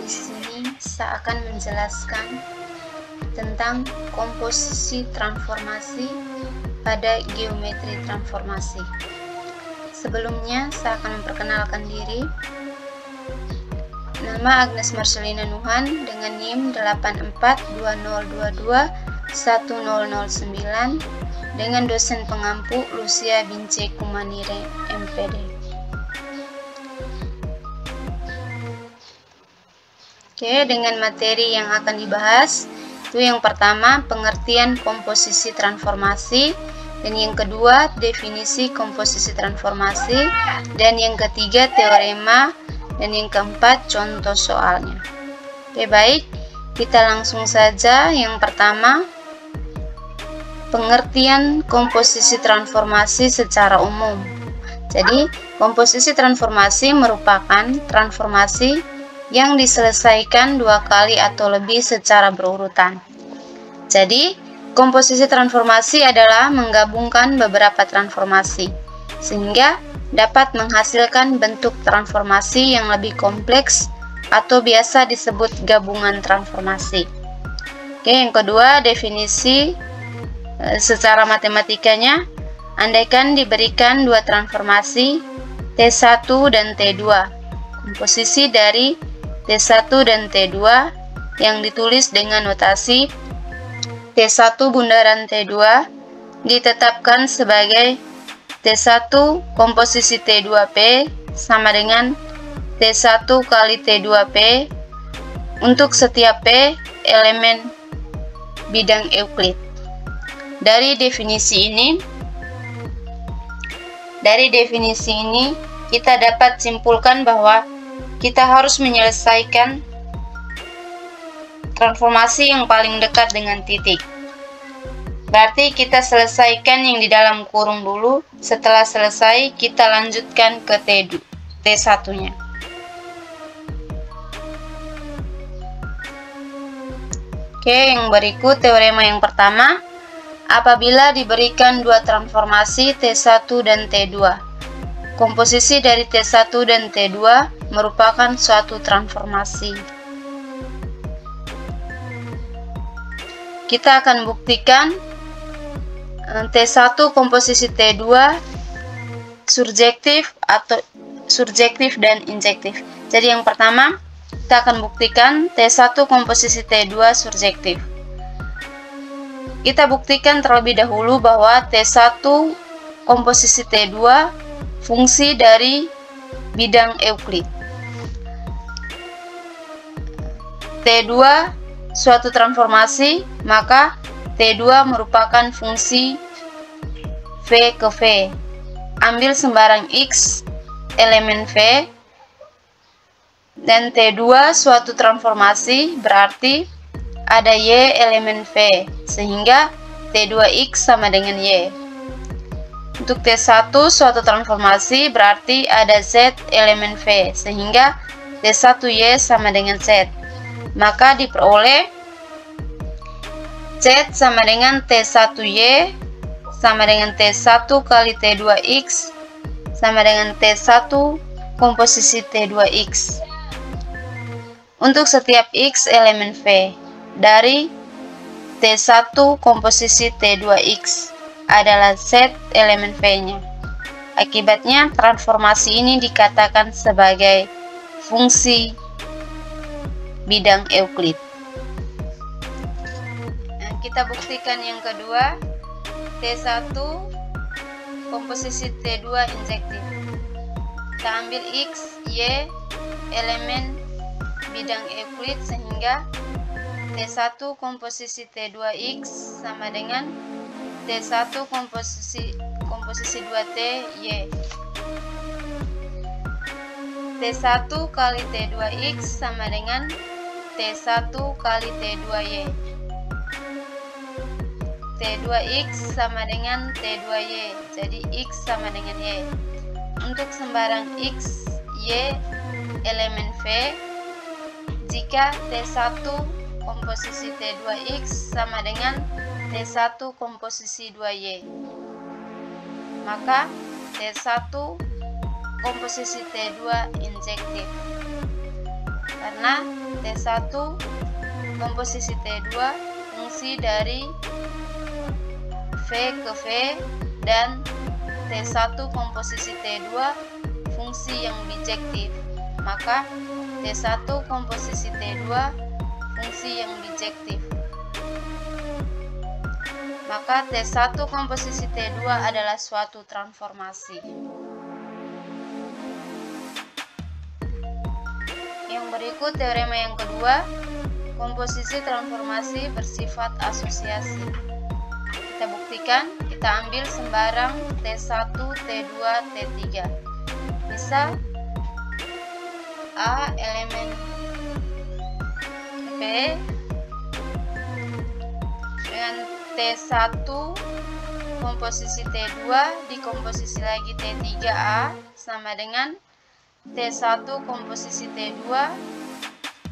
di sini saya akan menjelaskan tentang komposisi transformasi pada geometri transformasi. Sebelumnya saya akan memperkenalkan diri. Nama Agnes Marcelina Nuhan dengan NIM 8420221009 dengan dosen pengampu Lucia Bince Kumanire MPD. Oke, dengan materi yang akan dibahas itu yang pertama pengertian komposisi transformasi, dan yang kedua definisi komposisi transformasi, dan yang ketiga teorema, dan yang keempat contoh soalnya. Oke, baik, kita langsung saja. Yang pertama, pengertian komposisi transformasi secara umum. Jadi, komposisi transformasi merupakan transformasi yang diselesaikan dua kali atau lebih secara berurutan. Jadi, komposisi transformasi adalah menggabungkan beberapa transformasi, sehingga dapat menghasilkan bentuk transformasi yang lebih kompleks atau biasa disebut gabungan transformasi. Oke, yang kedua, definisi secara matematikanya, andaikan diberikan dua transformasi T1 dan T2, komposisi dari T1 dan T2 yang ditulis dengan notasi T1 bundaran T2 ditetapkan sebagai T1 komposisi T2P sama dengan T1 kali T2P untuk setiap P elemen bidang Euclid. Dari definisi ini kita dapat simpulkan bahwa kita harus menyelesaikan transformasi yang paling dekat dengan titik. Berarti kita selesaikan yang di dalam kurung dulu, setelah selesai kita lanjutkan ke T1-nya. Oke, yang berikut teorema yang pertama. Apabila diberikan dua transformasi T1 dan T2, komposisi dari T1 dan T2 merupakan suatu transformasi. Kita akan buktikan T1 komposisi T2 surjektif dan injektif. Jadi yang pertama, kita akan buktikan T1 komposisi T2 surjektif. Kita buktikan terlebih dahulu bahwa T1 komposisi T2 fungsi dari bidang Euclid. T2 suatu transformasi, maka T2 merupakan fungsi V ke V. Ambil sembarang X elemen V, dan T2 suatu transformasi berarti ada Y elemen V, sehingga T2X sama dengan Y. Untuk T1 suatu transformasi berarti ada Z elemen V, sehingga T1Y sama dengan Z. Maka diperoleh Z sama dengan T1Y sama dengan T1 kali T2X sama dengan T1 komposisi T2X. Untuk setiap X elemen V dari T1 komposisi T2X adalah Z elemen V-nya. Akibatnya transformasi ini dikatakan sebagai fungsi bidang Euclid. Nah, kita buktikan yang kedua, T1 komposisi T2 injektif. Kita ambil X, Y elemen bidang Euclid, sehingga T1 komposisi T2X sama dengan T1 komposisi 2T Y. T1 kali T2X sama dengan T1 kali T2Y. T2X sama dengan T2Y, jadi X sama dengan Y. Untuk sembarang X, Y elemen V, jika T1 komposisi T2X sama dengan T1 komposisi 2Y, maka T1 komposisi T2 injektif. karena T1 komposisi T2 fungsi dari V ke V dan T1 komposisi T2 fungsi yang bijektif. Maka T1 komposisi T2 fungsi yang bijektif. Maka T1 komposisi T2 adalah suatu transformasi. Yang berikut teorema yang kedua, komposisi transformasi bersifat asosiasi. Kita buktikan, kita ambil sembarang T1, T2, T3. Misal A elemen P dengan T1 komposisi T2 dikomposisi lagi T3A sama dengan T1 komposisi T2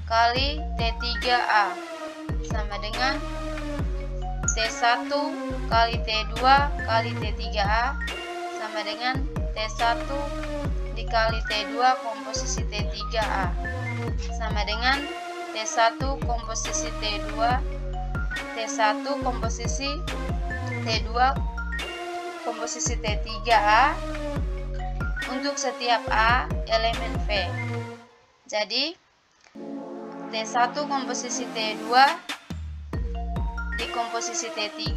kali T3A sama dengan T1 kali T2 kali T3A sama dengan T1 dikali T2 komposisi T3A sama dengan T1 komposisi T2 T1 komposisi T2 komposisi T3A untuk setiap A elemen V. Jadi T1 komposisi T2 di komposisi T3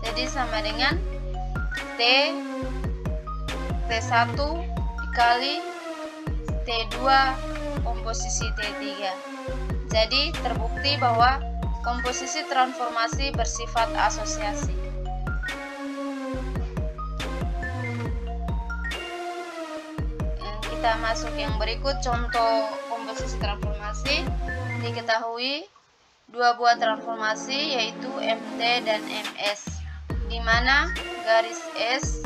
jadi sama dengan T1 dikali T2 komposisi T3. Jadi terbukti bahwa komposisi transformasi bersifat asosiasi. Kita masuk yang berikut, contoh komposisi transformasi. Diketahui dua buah transformasi yaitu MT dan MS, di mana garis S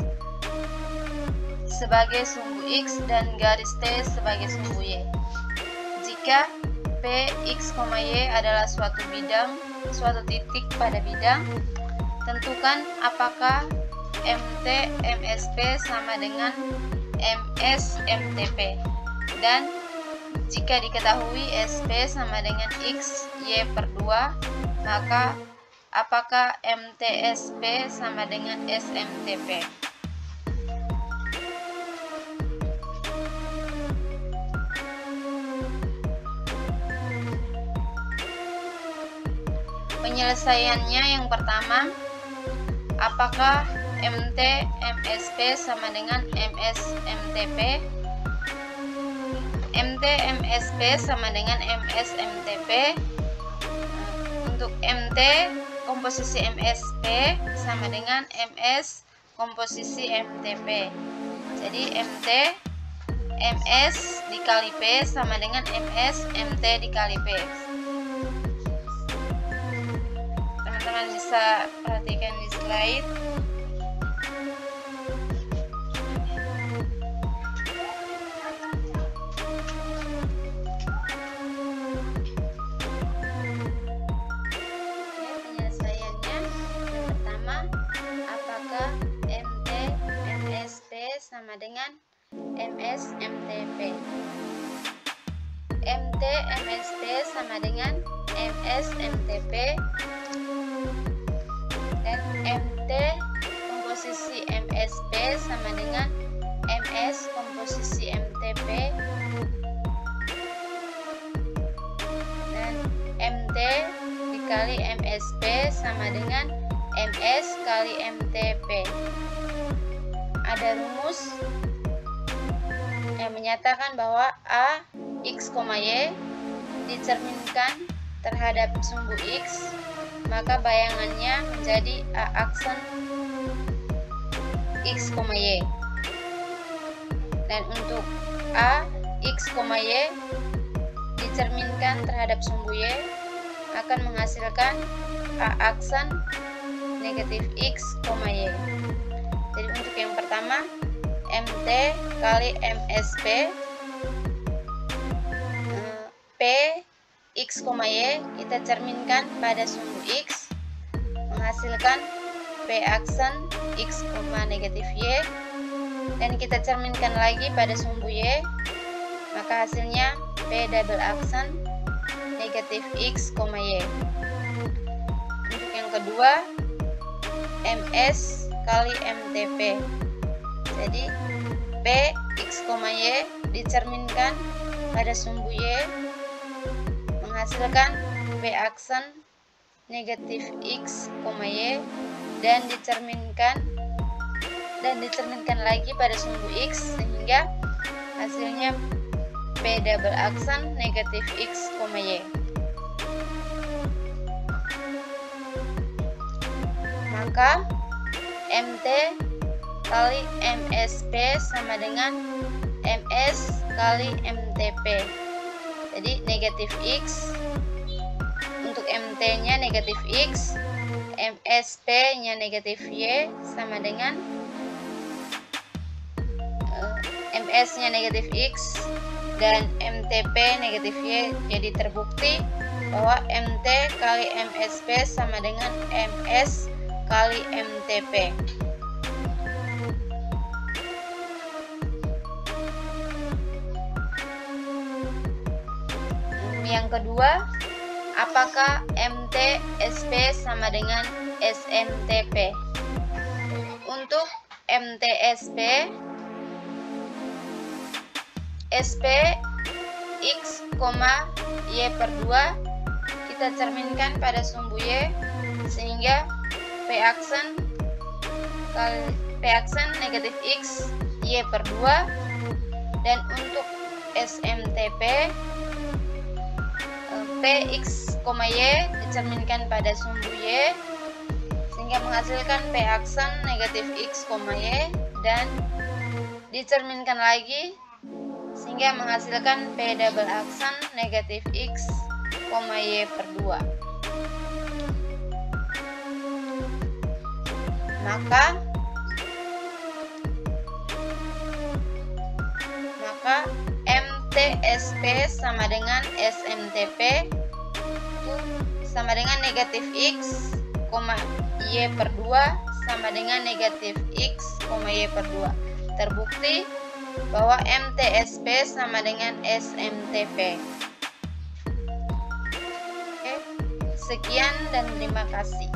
sebagai sumbu X dan garis T sebagai sumbu Y. Jika P, X, Y adalah suatu titik pada bidang, tentukan apakah MT, MSP sama dengan MS, MTP. Dan jika diketahui SP sama dengan X, Y per 2, maka apakah MTSP sama dengan SMTP? Penyelesaiannya yang pertama, apakah MT, MSP sama dengan MS, MTP? MT, MSP sama dengan MS, MTP. Untuk MT, komposisi MSP sama dengan MS, komposisi MTP. Jadi MT, MS dikali P sama dengan MS, MT dikali P. Teman-teman bisa perhatikan di slide. Penyelesaiannya yang pertama, apakah MT, MSP sama dengan MS, MTP? MT, MSP sama dengan MS, MTP, dan MT komposisi MSP sama dengan MS komposisi MTP, dan MT dikali MSP sama dengan MS kali MTP. Ada rumus yang menyatakan bahwa A, X, Y dicerminkan terhadap sumbu X, maka bayangannya menjadi A aksen X, Y. Dan untuk A, X, Y dicerminkan terhadap sumbu Y akan menghasilkan A aksen negatif X, Y. Jadi untuk yang pertama, MT kali MSP, P, X, Y kita cerminkan pada sumbu X, menghasilkan P aksen X, negatif Y, dan kita cerminkan lagi pada sumbu Y, maka hasilnya P double aksen negatif X, Y. Untuk yang kedua, MS kali MTP. Jadi P X, Y dicerminkan pada sumbu Y menghasilkan P aksen negatif X, Y dan dicerminkan lagi pada sumbu X sehingga hasilnya P double aksen negatif X, Y. Maka MT kali MSP sama dengan MS kali MTP. Jadi negatif X, untuk MT nya negatif X, MSP nya negatif Y sama dengan MS nya negatif X dan MTP negatif Y. Jadi terbukti bahwa MT kali MSP sama dengan MS kali MTP. Yang kedua, apakah MT SP sama dengan SMTP? Untuk MT SP, SP X, Y per 2 kita cerminkan pada sumbu Y sehingga P aksen negatif X, Y per 2. Dan untuk SMTP, P X, Y dicerminkan pada sumbu Y sehingga menghasilkan P aksen negatif X, Y dan dicerminkan lagi sehingga menghasilkan P double aksen negatif X, Y per 2. Maka MTSP sama dengan SMTP itu sama dengan negatif X, Y per 2 sama dengan negatif X, Y per 2. Terbukti bahwa MTSP sama dengan SMTP. Oke, sekian dan terima kasih.